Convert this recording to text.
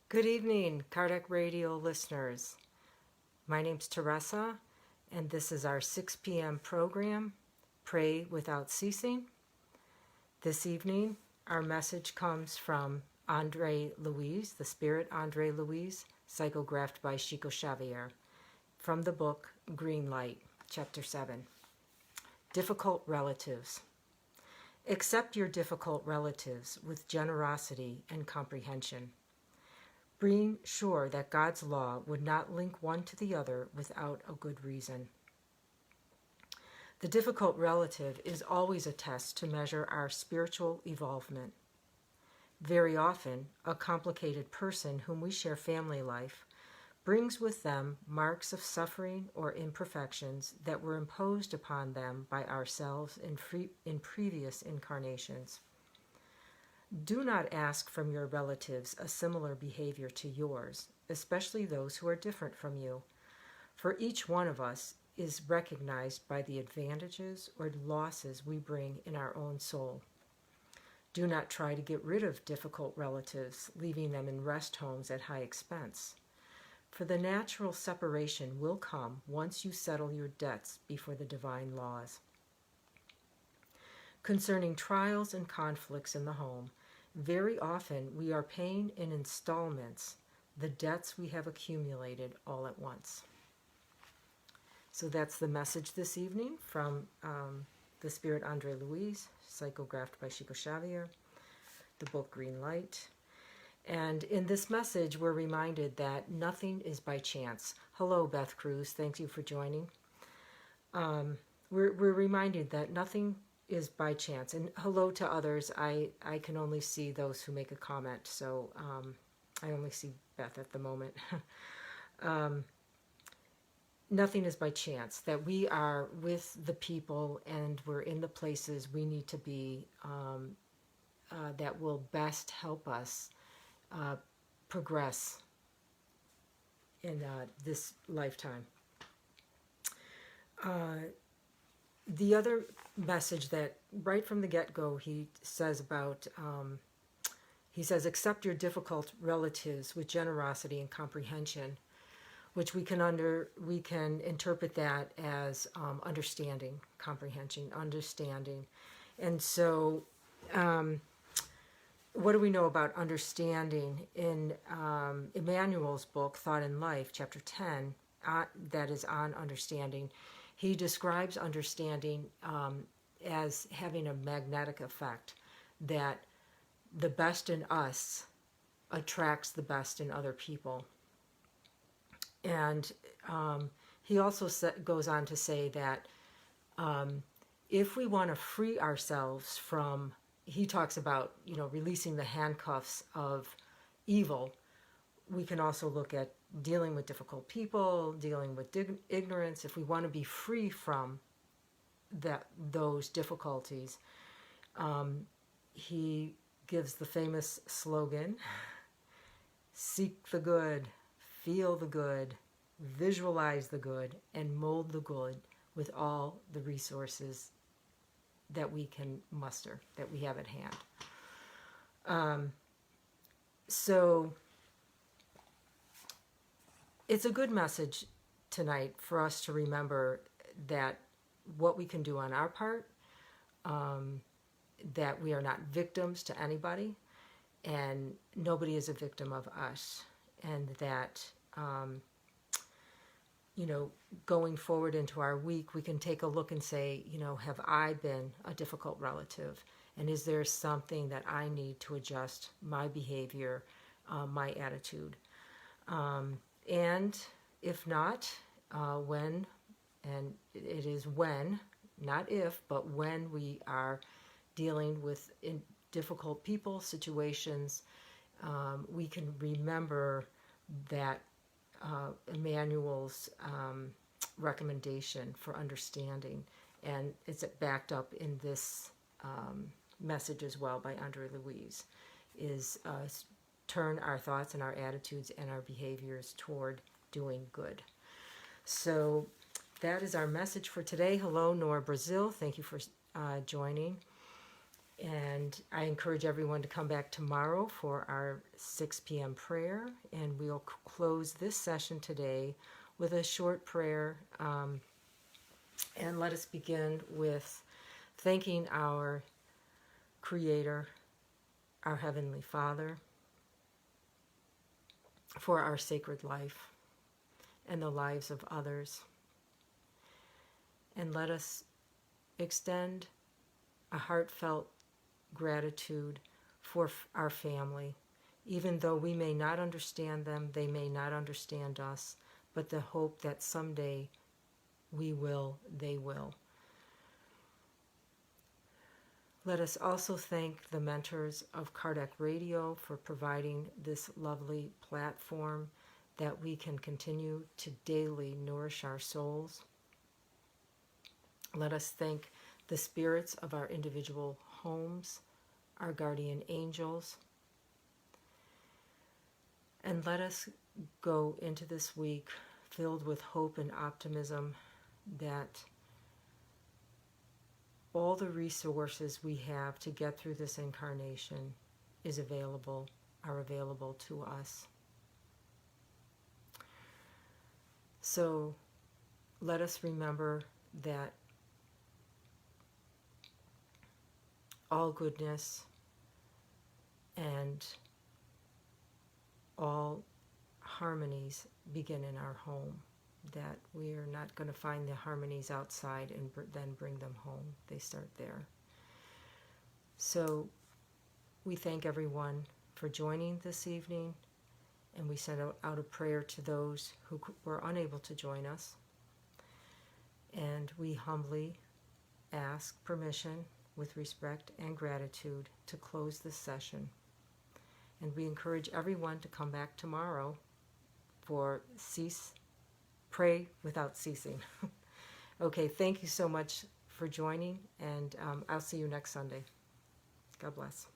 Good evening, Kardec Radio listeners. My name's Teresa, and this is our 6 p.m. program, Pray Without Ceasing. This evening, our message comes from Andre Louise, the Spirit Andre Louise, psychographed by Chico Xavier, from the book Green Light, Chapter 7. Difficult Relatives. Accept your difficult relatives with generosity and comprehension. Being sure that God's law would not link one to the other without a good reason. The difficult relative is always a test to measure our spiritual evolvement. Very often, a complicated person whom we share family life brings with them marks of suffering or imperfections that were imposed upon them by ourselves in previous incarnations. Do not ask from your relatives a similar behavior to yours, especially those who are different from you, for each one of us is recognized by the advantages or losses we bring in our own soul. Do not try to get rid of difficult relatives, leaving them in rest homes at high expense, for the natural separation will come once you settle your debts before the divine laws. Concerning trials and conflicts in the home, very often we are paying in installments the debts we have accumulated all at once. So that's the message this evening from the Spirit Andre Louise, psychographed by Chico Xavier, the book Green Light. And in this message, we're reminded that nothing is by chance. Hello, Beth Cruz. Thank you for joining. We're reminded that nothing is by chance. And hello to others. I can only see those who make a comment, so I only see Beth at the moment. Nothing is by chance, that we are with the people and we're in the places we need to be that will best help us progress in this lifetime. The other message that right from the get-go he says about, he says, accept your difficult relatives with generosity and comprehension, which we can interpret that as understanding, comprehension, understanding. And so what do we know about understanding? In Emmanuel's book, Thought and Life, chapter 10, that is on understanding, he describes understanding as having a magnetic effect, that the best in us attracts the best in other people. And he also goes on to say that if we want to free ourselves from, he talks about, releasing the handcuffs of evil, we can also look at dealing with difficult people, dealing with ignorance. If we want to be free from those difficulties, he gives the famous slogan, seek the good, feel the good, visualize the good, and mold the good with all the resources that we can muster, that we have at hand. So it's a good message tonight for us to remember that what we can do on our part, that we are not victims to anybody, and nobody is a victim of us, and that going forward into our week, we can take a look and say, have I been a difficult relative? And is there something that I need to adjust my behavior, my attitude? And if not, when, and it is when, not if, but when we are dealing with difficult people, situations, we can remember that Emmanuel's recommendation for understanding, and it's backed up in this message as well by Andre Louise, is turn our thoughts and our attitudes and our behaviors toward doing good. So that is our message for today. Hello, Nora Brazil. Thank you for joining. And I encourage everyone to come back tomorrow for our 6 p.m. prayer. And we'll close this session today with a short prayer. And let us begin with thanking our Creator, our Heavenly Father, for our sacred life and the lives of others. And let us extend a heartfelt gratitude for our family, even though we may not understand them, they may not understand us, but the hope that someday we will, they will. Let us also thank the mentors of Kardec Radio for providing this lovely platform that we can continue to daily nourish our souls. Let us thank the spirits of our individual homes, our guardian angels. And let us go into this week filled with hope and optimism that all the resources we have to get through this incarnation are available to us. So let us remember that all goodness and all harmonies begin in our home, that we are not going to find the harmonies outside and then bring them home. They start there. So we thank everyone for joining this evening, and we send out a prayer to those who were unable to join us. And we humbly ask permission with respect and gratitude to close this session. And we encourage everyone to come back tomorrow for Pray Without Ceasing. Okay, thank you so much for joining, and I'll see you next Sunday. God bless.